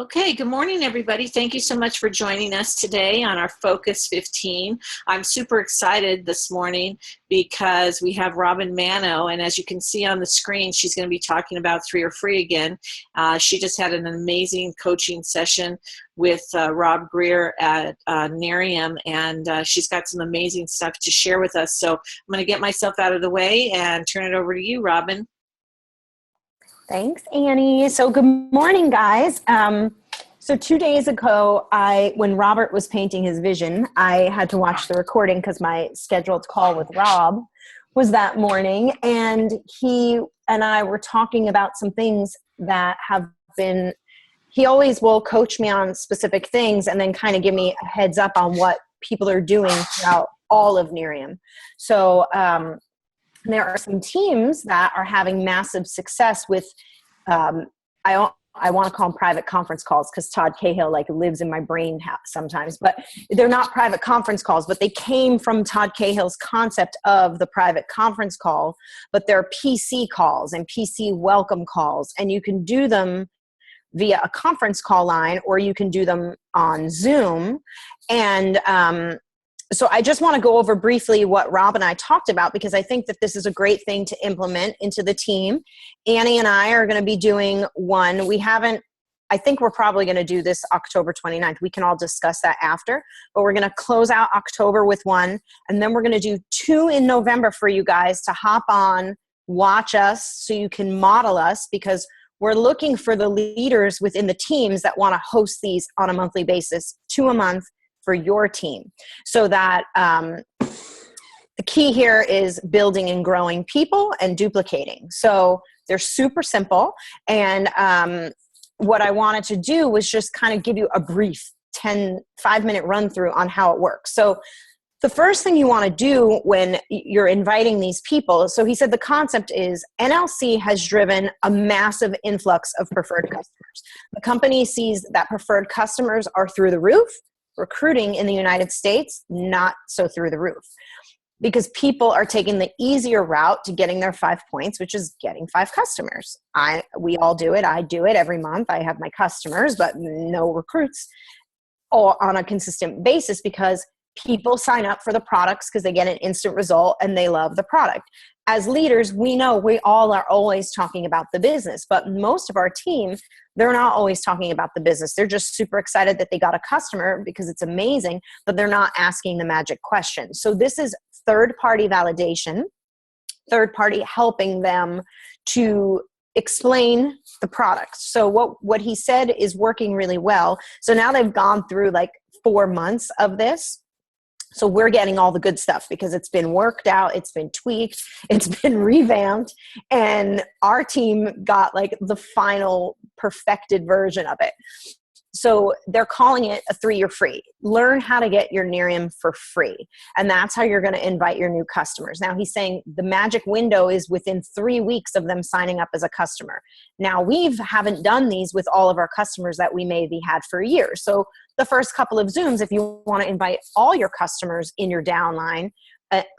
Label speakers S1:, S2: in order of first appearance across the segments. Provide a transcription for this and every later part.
S1: Okay, good morning, everybody. Thank you so much for joining us today on our Focus 15. I'm super excited this morning because we have Robin Manno, and as you can see on the screen, she's going to be talking about Three or Free again. She just had an amazing coaching session with Rob Greer at Nerium, and she's got some amazing stuff to share with us. So I'm going to get myself out of the way and turn it over to you, Robin.
S2: Thanks, Annie. So good morning, guys. So 2 days ago, when Robert was painting his vision, I had to watch the recording because my scheduled call with Rob was that morning. And he and I were talking about some things that have been, he always will coach me on specific things and then kind of give me a heads up on what people are doing throughout all of Nerium. So, there are some teams that are having massive success with, I want to call them private conference calls because Todd Cahill lives in my brain sometimes, but they're not private conference calls, but they came from Todd Cahill's concept of the private conference call, but they're PC calls and PC welcome calls, and you can do them via a conference call line or you can do them on Zoom. And, so I just want to go over briefly what Rob and I talked about because I think that this is a great thing to implement into the team. Annie and I are going to be doing one. I think we're probably going to do this October 29th. We can all discuss that after, but we're going to close out October with one. And then we're going to do two in November for you guys to hop on, watch us so you can model us because we're looking for the leaders within the teams that want to host these on a monthly basis, 2 a month, for your team. So that the key here is building and growing people and duplicating. So they're super simple. And what I wanted to do was just kind of give you a brief 5-minute run through on how it works. So the first thing you want to do when you're inviting these people, so he said the concept is NLC has driven a massive influx of preferred customers. The company sees that preferred customers are through the roof. Recruiting in the United States, not so through the roof because people are taking the easier route to getting their 5 points, which is getting 5 customers. We all do it. I do it every month. I have my customers, but no recruits all on a consistent basis because people sign up for the products because they get an instant result and they love the product. As leaders, we know we all are always talking about the business, but most of our team, they're not always talking about the business. They're just super excited that they got a customer because it's amazing, but they're not asking the magic question. So this is third-party validation, third-party helping them to explain the product. So what he said is working really well. So now they've gone through 4 months of this. So we're getting all the good stuff because it's been worked out, it's been tweaked, it's been revamped, and our team got the final perfected version of it. So they're calling it a 3 or free. Learn how to get your Nerium for free. And that's how you're going to invite your new customers. Now he's saying the magic window is within 3 weeks of them signing up as a customer. Now haven't done these with all of our customers that we maybe had for a year. So the first couple of Zooms, if you want to invite all your customers in your downline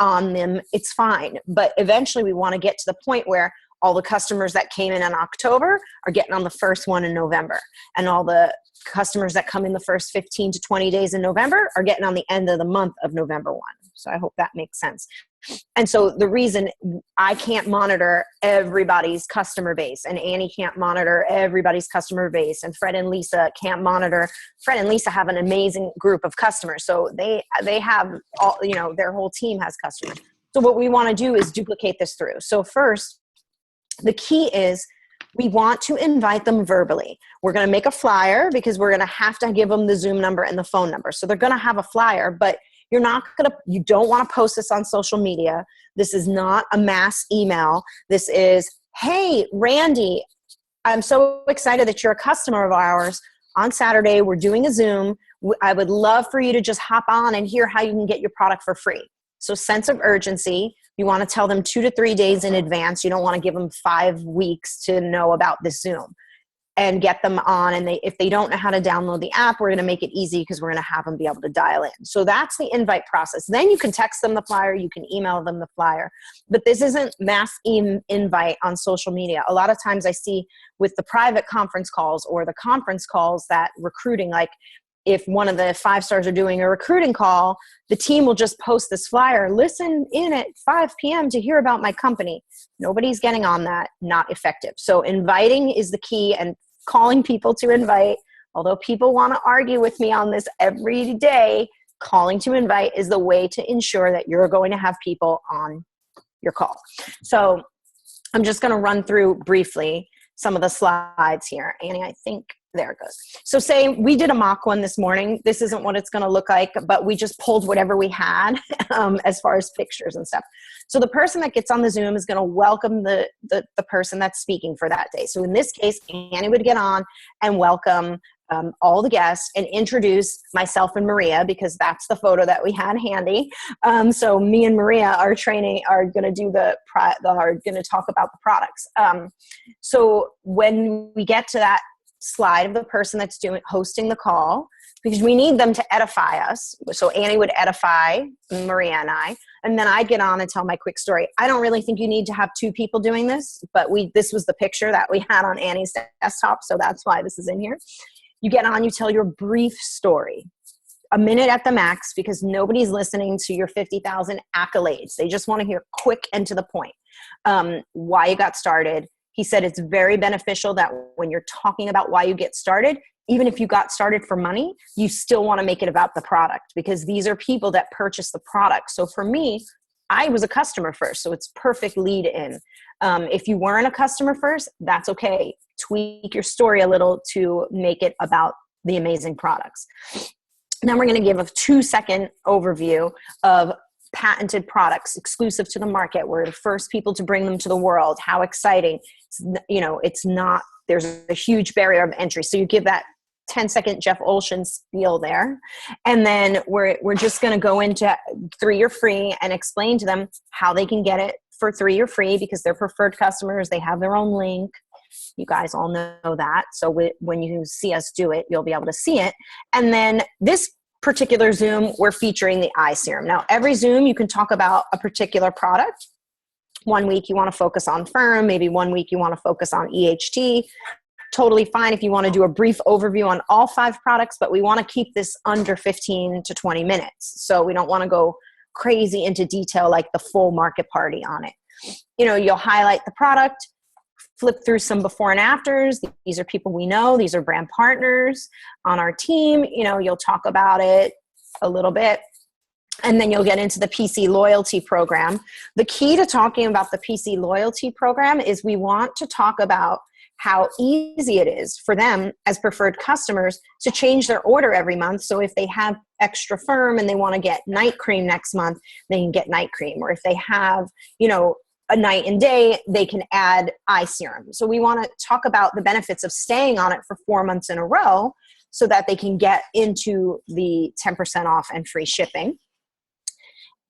S2: on them, it's fine. But eventually we want to get to the point where all the customers that came in October are getting on the first one in November. And all the customers that come in the first 15 to 20 days in November are getting on the end of the month of November 1. So I hope that makes sense. And so the reason I can't monitor everybody's customer base and Annie can't monitor everybody's customer base and Fred and Lisa can't monitor. Fred and Lisa have an amazing group of customers. So they have all, their whole team has customers. So what we want to do is duplicate this through. So first, the key is we want to invite them verbally. We're going to make a flyer because we're going to have to give them the Zoom number and the phone number. So they're going to have a flyer, but you don't want to post this on social media. This is not a mass email. This is, hey, Randy, I'm so excited that you're a customer of ours. On Saturday, we're doing a Zoom. I would love for you to just hop on and hear how you can get your product for free. So sense of urgency. You want to tell them 2 to 3 days in advance. You don't want to give them 5 weeks to know about this Zoom. and get them on. And if they don't know how to download the app, we're going to make it easy because we're going to have them be able to dial in. So that's the invite process. Then you can text them the flyer, you can email them the flyer, but this isn't mass invite on social media. A lot of times I see with the private conference calls or the conference calls that recruiting, like if one of the 5-stars are doing a recruiting call, the team will just post this flyer, listen in at 5 p.m. to hear about my company. Nobody's getting on that, not effective. So inviting is the key, and calling people to invite, although people want to argue with me on this every day, calling to invite is the way to ensure that you're going to have people on your call. So I'm just going to run through briefly some of the slides here. Annie, I think there it goes. So say we did a mock one this morning. This isn't what it's going to look like, but we just pulled whatever we had as far as pictures and stuff. So the person that gets on the Zoom is going to welcome the person that's speaking for that day. So in this case, Annie would get on and welcome all the guests and introduce myself and Maria, because that's the photo that we had handy. So me and Maria are going to do are going to talk about the products. So when we get to that slide of the person that's hosting the call, because we need them to edify us. So Annie would edify Maria and I, and then I'd get on and tell my quick story. I don't really think you need to have 2 people doing this, but this was the picture that we had on Annie's desktop, so that's why this is in here. You get on, you tell your brief story, a minute at the max, because nobody's listening to your 50,000 accolades. They just want to hear quick and to the point. Why you got started. He said it's very beneficial that when you're talking about why you get started, even if you got started for money, you still want to make it about the product, because these are people that purchase the product. So for me, I was a customer first, so it's perfect lead in. If you weren't a customer first, that's okay. Tweak your story a little to make it about the amazing products. Then we're going to give a 2-second overview of patented products exclusive to the market. We're the first people to bring them to the world. How exciting. It's not, there's a huge barrier of entry. So you give that 10-second Jeff Olson spiel there. And then we're just going to go into 3-year free and explain to them how they can get it for 3-year free, because they're preferred customers. They have their own link. You guys all know that. So when you see us do it, you'll be able to see it. And then this particular Zoom, we're featuring the eye serum. Now, every Zoom, you can talk about a particular product. One week you want to focus on Firm, maybe one week you want to focus on EHT. Totally fine if you want to do a brief overview on all 5 products, but we want to keep this under 15 to 20 minutes. So we don't want to go crazy into detail like the full market party on it. You'll highlight the product, flip through some before and afters. These are people we know. These are brand partners on our team. You'll talk about it a little bit. And then you'll get into the PC loyalty program. The key to talking about the PC loyalty program is we want to talk about how easy it is for them as preferred customers to change their order every month. So if they have extra Firm and they want to get night cream next month, they can get night cream. Or if they have, a night and day, they can add eye serum. So we want to talk about the benefits of staying on it for 4 months in a row so that they can get into the 10% off and free shipping.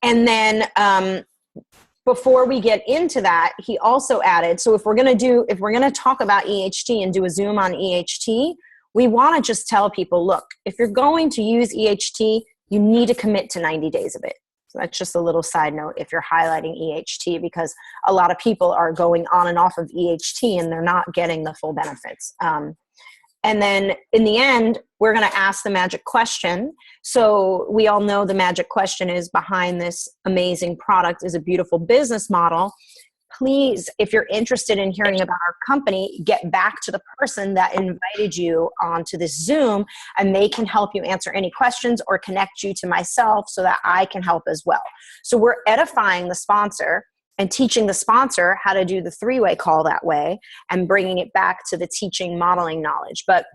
S2: And then before we get into that, he also added, so if we're going to talk about EHT and do a Zoom on EHT, we want to just tell people, look, if you're going to use EHT, you need to commit to 90 days of it. So that's just a little side note if you're highlighting EHT, because a lot of people are going on and off of EHT and they're not getting the full benefits. And then in the end, we're going to ask the magic question. So we all know the magic question is behind this amazing product is a beautiful business model. Please, if you're interested in hearing about our company, get back to the person that invited you onto this Zoom, and they can help you answer any questions or connect you to myself so that I can help as well. So we're edifying the sponsor and teaching the sponsor how to do the 3-way call that way and bringing it back to the teaching modeling knowledge. But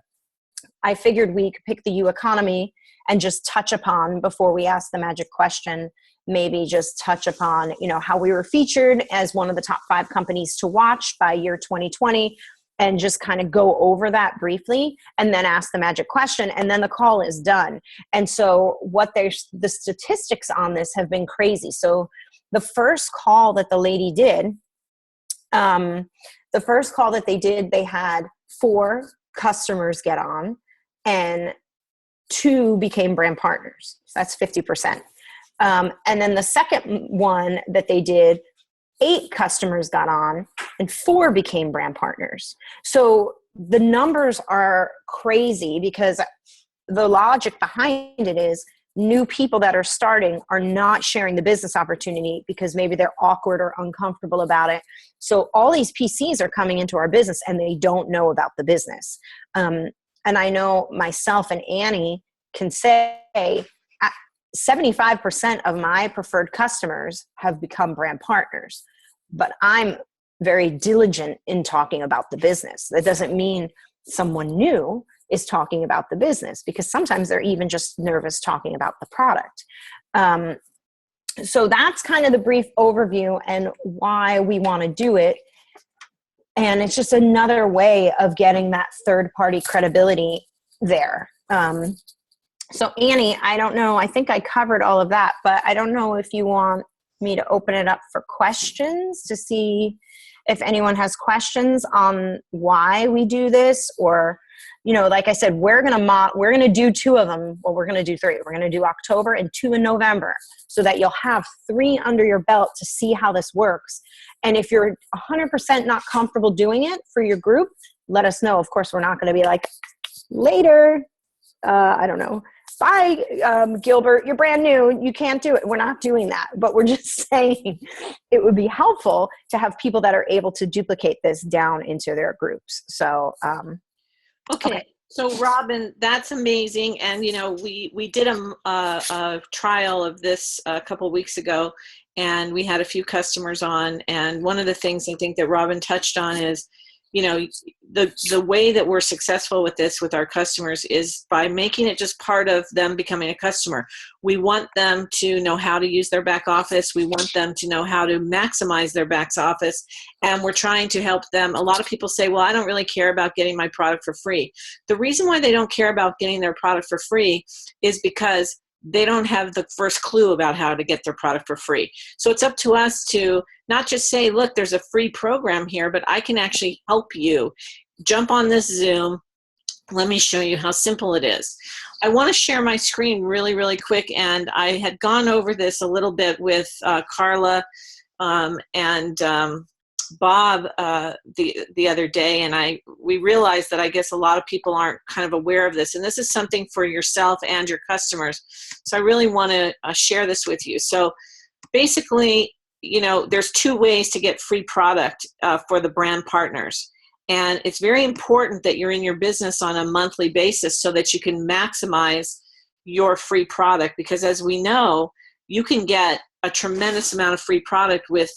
S2: I figured we could pick the U economy and just touch upon, before we ask the magic question, maybe just touch upon, how we were featured as one of the top 5 companies to watch by year 2020, and just kind of go over that briefly and then ask the magic question, and then the call is done. And so the statistics on this have been crazy. So the first call that the lady did, they had 4 customers get on, and 2 became brand partners. So that's 50%. And then the second one that they did, 8 customers got on and 4 became brand partners. So the numbers are crazy because the logic behind it is new people that are starting are not sharing the business opportunity because maybe they're awkward or uncomfortable about it. So all these PCs are coming into our business and they don't know about the business. And I know myself and Annie can say 75% of my preferred customers have become brand partners, but I'm very diligent in talking about the business. That doesn't mean someone new is talking about the business, because sometimes they're even just nervous talking about the product. So that's kind of the brief overview and why we want to do it. And it's just another way of getting that third-party credibility there. So Annie, I don't know, I think I covered all of that, but I don't know if you want me to open it up for questions to see if anyone has questions on why we do this, or, you know, like I said, we're gonna do 2 of them. Well, we're gonna do 3. We're gonna do October and 2 in November, so that you'll have 3 under your belt to see how this works. And if you're 100% not comfortable doing it for your group, let us know. Of course, we're not gonna be like, later, I don't know, bye, Gilbert, you're brand new, you can't do it. We're not doing that, but we're just saying it would be helpful to have people that are able to duplicate this down into their groups. So,
S1: okay. So Robin, that's amazing. And, you know, we did a trial of this a couple of weeks ago, and we had a few customers on. And one of the things I think that Robin touched on is, you know, the way that we're successful with this with our customers is by making it just part of them becoming a customer. We want them to know how to use their back office. We want them to know how to maximize their back office. And we're trying to help them. A lot of people say, well, I don't really care about getting my product for free. The reason why they don't care about getting their product for free is because they don't have the first clue about how to get their product for free. So it's up to us to not just say, look, there's a free program here, but I can actually help you. Jump on this Zoom. Let me show you how simple it is. I want to share my screen really, really quick. And I had gone over this a little bit with Carla and Bob the other day, and we realized that I guess a lot of people aren't kind of aware of this, and this is something for yourself and your customers. So I really want to share this with you. So basically, you know, there's 2 ways to get free product for the brand partners, and it's very important that you're in your business on a monthly basis so that you can maximize your free product, because as we know, you can get a tremendous amount of free product with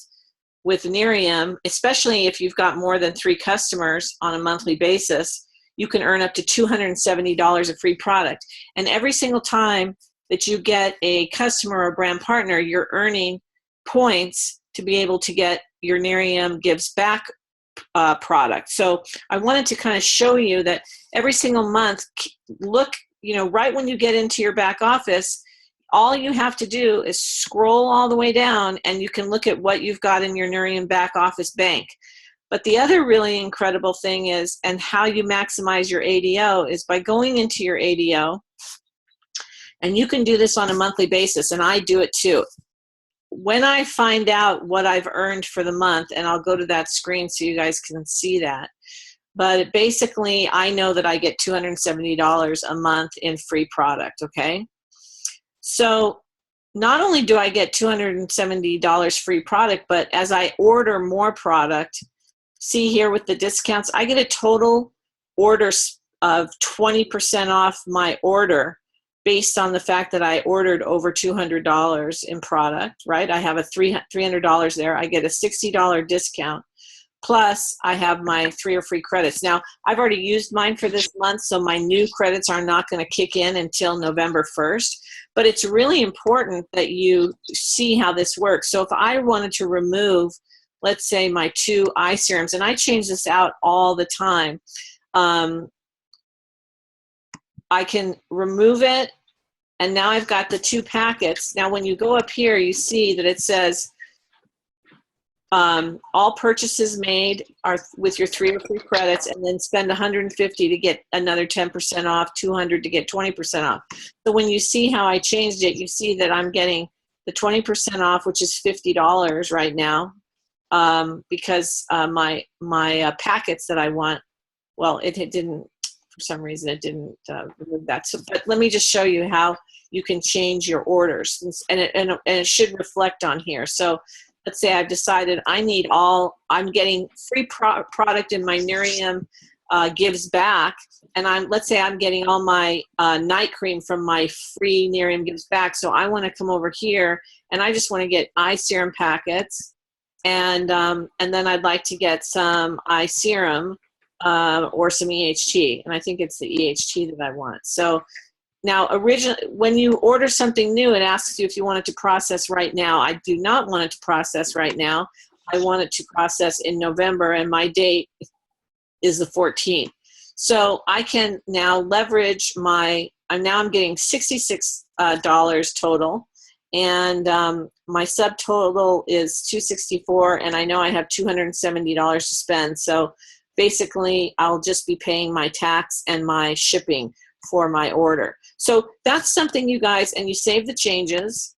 S1: Nerium, especially if you've got more than 3 customers on a monthly basis. You can earn up to $270 of free product. And every single time that you get a customer or brand partner, you're earning points to be able to get your Nerium Gives Back product. So I wanted to kind of show you that every single month, look, you know, right when you get into your back office, all you have to do is scroll all the way down and you can look at what you've got in your Nerium back office bank. But the other really incredible thing is, and how you maximize your ADO, is by going into your ADO, and you can do this on a monthly basis, and I do it too. When I find out what I've earned for the month, and I'll go to that screen so you guys can see that, but basically I know that I get $270 a month in free product, okay? So not only do I get $270 free product, but as I order more product, see here with the discounts, I get a total order of 20% off my order based on the fact that I ordered over $200 in product, right? I have a $300 there. I get a $60 discount. Plus, I have my 3 or free credits. Now, I've already used mine for this month, so my new credits are not going to kick in until November 1st. But it's really important that you see how this works. So if I wanted to remove, let's say, my 2 eye serums, and I change this out all the time, I can remove it, and now I've got the 2 packets. Now, when you go up here, you see that it says all purchases made are with your 3 or 3 credits, and then spend 150 to get another 10% off, 200 to get 20% off. So when you see how I changed it, you see that I'm getting the 20% off, which is $50 right now, because my packets that I want, well, it didn't, for some reason, it didn't remove that. So, but let me just show you how you can change your orders, and it should reflect on here. So let's say I've decided I'm getting free product in my Nerium Gives Back, and let's say I'm getting all my night cream from my free Nerium Gives Back. So I want to come over here, and I just want to get eye serum packets, and then I'd like to get some eye serum or some EHT, and I think it's the EHT that I want. So now, when you order something new, it asks you if you want it to process right now. I do not want it to process right now. I want it to process in November, and my date is the 14th. So I can now leverage I'm getting $66 total, and my subtotal is $264, and I know I have $270 to spend. So basically, I'll just be paying my tax and my shipping for my order. So that's something, you guys, and you save the changes,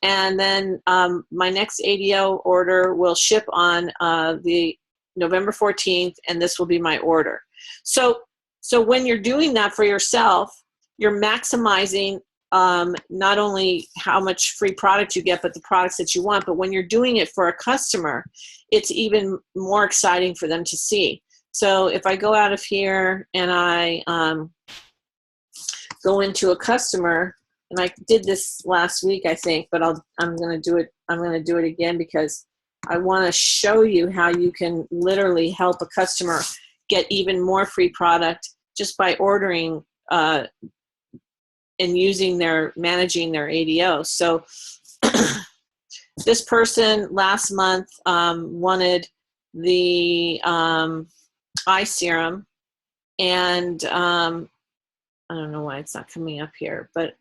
S1: and then my next ADO order will ship on the November 14th, and this will be my order. So when you're doing that for yourself, you're maximizing not only how much free product you get, but the products that you want. But when you're doing it for a customer, it's even more exciting for them to see. So if I go out of here and I go into a customer, and I did this last week, I think, but I'm going to do it. I'm going to do it again because I want to show you how you can literally help a customer get even more free product just by ordering and managing their ADO. So this person last month wanted the eye serum, and I don't know why it's not coming up here, but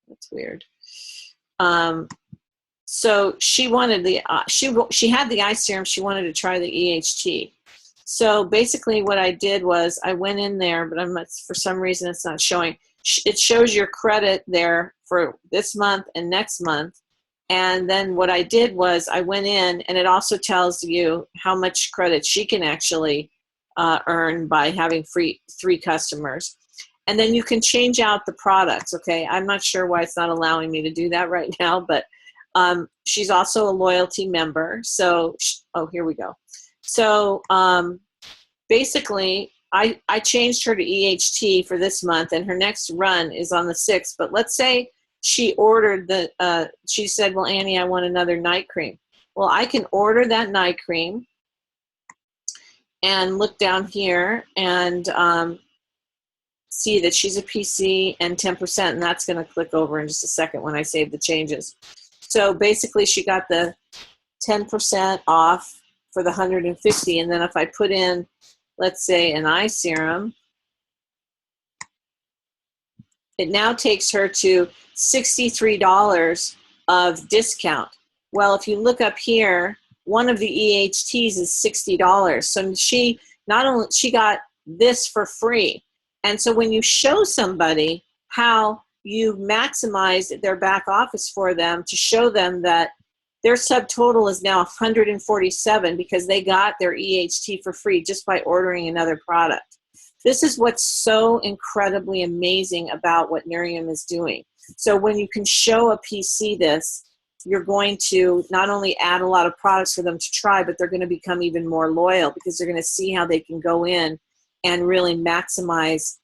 S1: that's weird. So she wanted she had the eye serum. She wanted to try the EHT. So basically what I did was I went in there, but for some reason it's not showing. It shows your credit there for this month and next month. And then what I did was I went in, and it also tells you how much credit she can actually earn by having 3 customers. And then you can change out the products, okay? I'm not sure why it's not allowing me to do that right now, but she's also a loyalty member. So, oh, here we go. So basically, I changed her to EHT for this month, and her next run is on the 6th. But let's say she ordered she said, well, Annie, I want another night cream. Well, I can order that night cream and look down here and see that she's a PC and 10%, and that's going to click over in just a second when I save the changes. So basically she got the 10% off for the 150, and then if I put in, let's say, an eye serum, it now takes her to $63 of discount. Well, if you look up here, one of the EHTs is $60. So she got this for free. And so when you show somebody how you maximize their back office for them to show them that their subtotal is now 147 because they got their EHT for free just by ordering another product. This is what's so incredibly amazing about what Nerium is doing. So when you can show a PC this, you're going to not only add a lot of products for them to try, but they're going to become even more loyal because they're going to see how they can go in and really maximize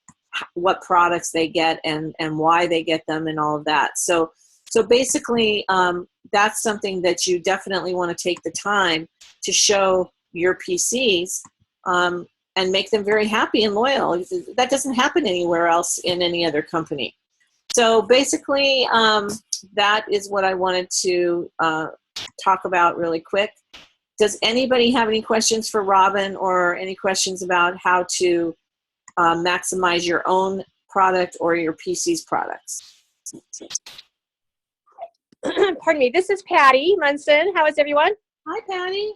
S1: what products they get and why they get them and all of that. So basically, that's something that you definitely want to take the time to show your PCs and make them very happy and loyal. That doesn't happen anywhere else in any other company. So basically, that is what I wanted to talk about really quick. Does anybody have any questions for Robin or any questions about how to maximize your own product or your PC's products?
S3: Pardon me, this is Patty Munson. How is everyone?
S1: Hi, Patty.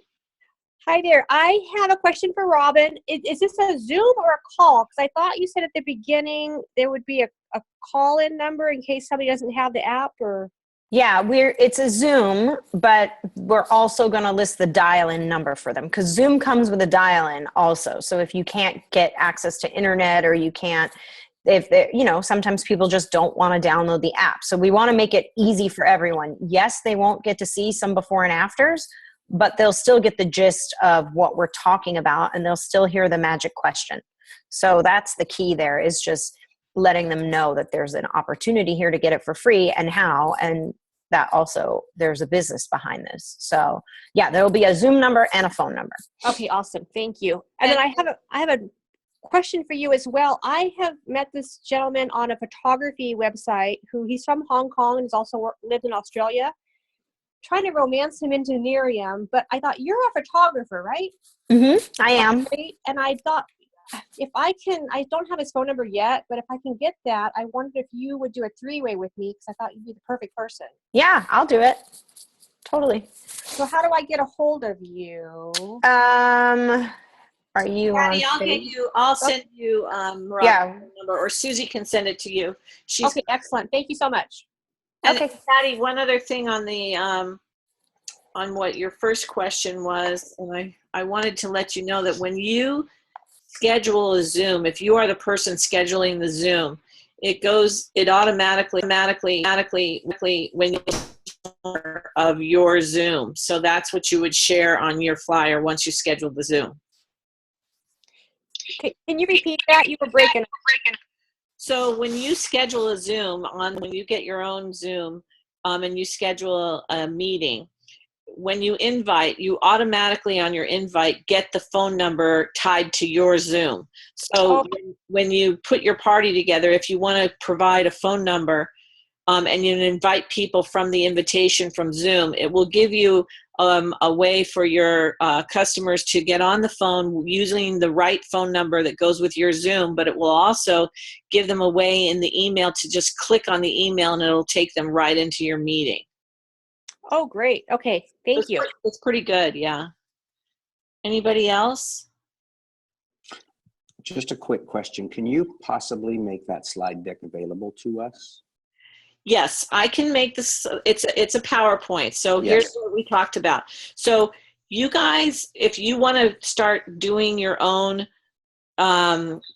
S3: Hi there. I have a question for Robin. Is this a Zoom or a call? Because I thought you said at the beginning there would be a call-in number in case somebody doesn't have the app or.
S2: Yeah, it's a Zoom, but we're also going to list the dial-in number for them because Zoom comes with a dial-in also. So if you can't get access to internet or you can't, if they, sometimes people just don't want to download the app. So we want to make it easy for everyone. Yes, they won't get to see some before and afters, but they'll still get the gist of what we're talking about and they'll still hear the magic question. So that's the key there, is just letting them know that there's an opportunity here to get it for free and how, and that also there's a business behind this. So yeah, there'll be a Zoom number and a phone number.
S3: Okay, awesome. Thank you. And then I have a question for you as well. I have met this gentleman on a photography website he's from Hong Kong and has also lived in Australia. Trying to romance him into Nerium, but I thought, you're a photographer, right?
S2: Mm-hmm. I am.
S3: And I thought, if I don't have his phone number yet, but if I can get that, I wondered if you would do a three-way with me because I thought you'd be the perfect person.
S2: Yeah, I'll do it. Totally.
S3: So how do I get a hold of you?
S2: Are you
S1: Patty,
S2: on?
S1: I'll send you Robin's number, or Susie can send it to you.
S3: Okay, excellent. Thank you so much.
S1: And
S2: okay,
S1: Patty, one other thing on the on what your first question was, and I wanted to let you know that when you schedule a Zoom, if you are the person scheduling the Zoom, it automatically when you of your Zoom. So that's what you would share on your flyer once you schedule the Zoom.
S3: Okay, can you repeat that? You were breaking up.
S1: So when you schedule a Zoom, when you get your own Zoom, and you schedule a meeting, when you invite, you automatically on your invite get the phone number tied to your Zoom. So when you put your party together, if you want to provide a phone number, and you invite people from the invitation from Zoom, it will give you a way for your customers to get on the phone using the right phone number that goes with your Zoom, but it will also give them a way in the email to just click on the email and it'll take them right into your meeting.
S3: Oh, great. Okay, thank you.
S1: It's pretty good, yeah. Anybody else?
S4: Just a quick question. Can you possibly make that slide deck available to us?
S1: Yes, I can make this. It's a PowerPoint. So
S4: Yes.
S1: Here's what we talked about. So you guys, if you want to start doing your own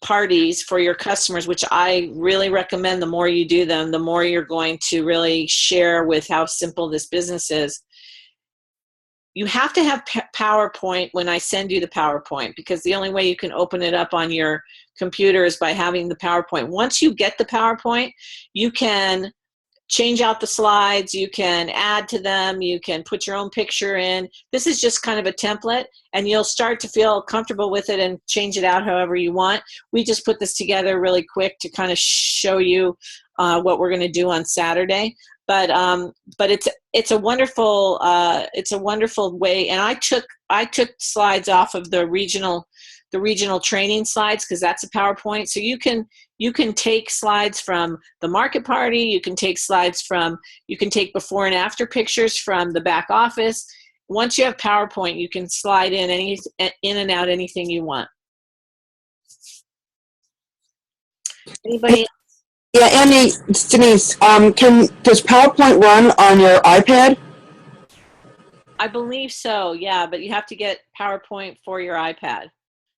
S1: parties for your customers, which I really recommend, the more you do them, the more you're going to really share with how simple this business is. You have to have PowerPoint when I send you the PowerPoint, because the only way you can open it up on your computer is by having the PowerPoint. Once you get the PowerPoint, you can change out the slides, you can add to them, you can put your own picture in. This is just kind of a template, and you'll start to feel comfortable with it and change it out however you want. We just put this together really quick to kind of show you what we're going to do on Saturday. But it's a wonderful way. And I took slides off of the regional training slides, because that's a PowerPoint. So you can take slides from the market party. You can take before and after pictures from the back office. Once you have PowerPoint, you can slide in and out anything you want. Anybody?
S5: Yeah, Andy, it's Denise. Does PowerPoint run on your iPad?
S1: I believe so, yeah, but you have to get PowerPoint for your iPad.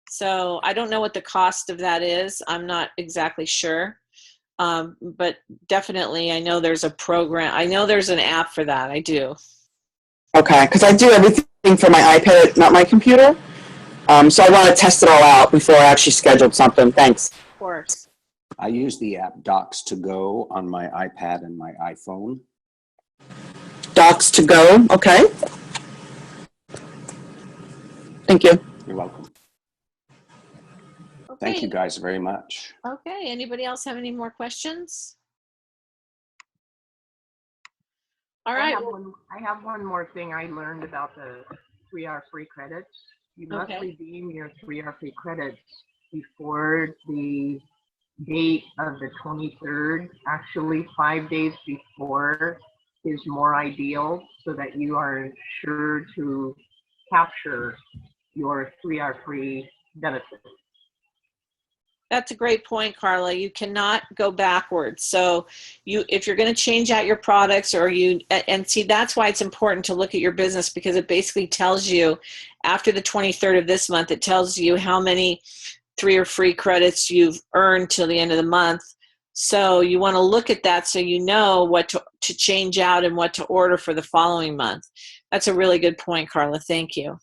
S1: So I don't know what the cost of that is. I'm not exactly sure. But definitely I know there's a program. I know there's an app for that. I do.
S5: Okay, because I do everything for my iPad, not my computer. So I want to test it all out before I actually scheduled something. Thanks.
S1: Of course.
S4: I use the app Docs to Go on my iPad and my iPhone.
S5: Docs to Go, okay. Thank you.
S4: You're welcome.
S1: Okay.
S4: Thank you guys very much.
S1: Okay, anybody else have any more questions? All right.
S6: I have one more thing I learned about the 3-hour free credits. You must redeem your 3-hour free credits before the date of the 23rd, actually 5 days before is more ideal so that you are sure to capture your 3R free benefits.
S1: That's a great point, Carla. You cannot go backwards. So if you're going to change out your products and see, that's why it's important to look at your business, because it basically tells you after the 23rd of this month, it tells you how many 3R free credits you've earned till the end of the month. So you want to look at that so you know what to change out and what to order for the following month. That's a really good point, Carla. Thank you.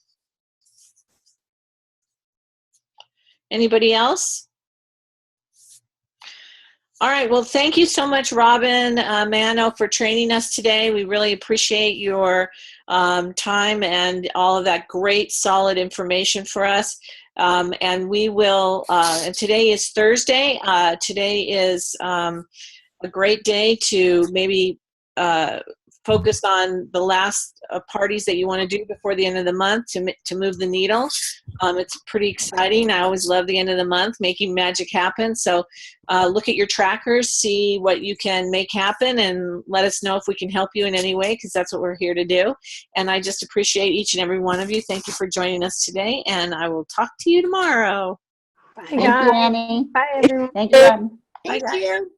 S1: Anybody else? All right, well, thank you so much, Robin, Manno, for training us today. We really appreciate your time and all of that great, solid information for us. And we will, and today is Thursday. Today is a great day to maybe focus on the last parties that you want to do before the end of the month to move the needle. It's pretty exciting. I always love the end of the month, making magic happen. So look at your trackers, see what you can make happen, and let us know if we can help you in any way, because that's what we're here to do. And I just appreciate each and every one of you. Thank you for joining us today, and I will talk to you tomorrow.
S2: Bye,
S7: Thank you, Annie.
S2: Bye, everyone.
S7: Thank you, Robin.
S1: Thank you.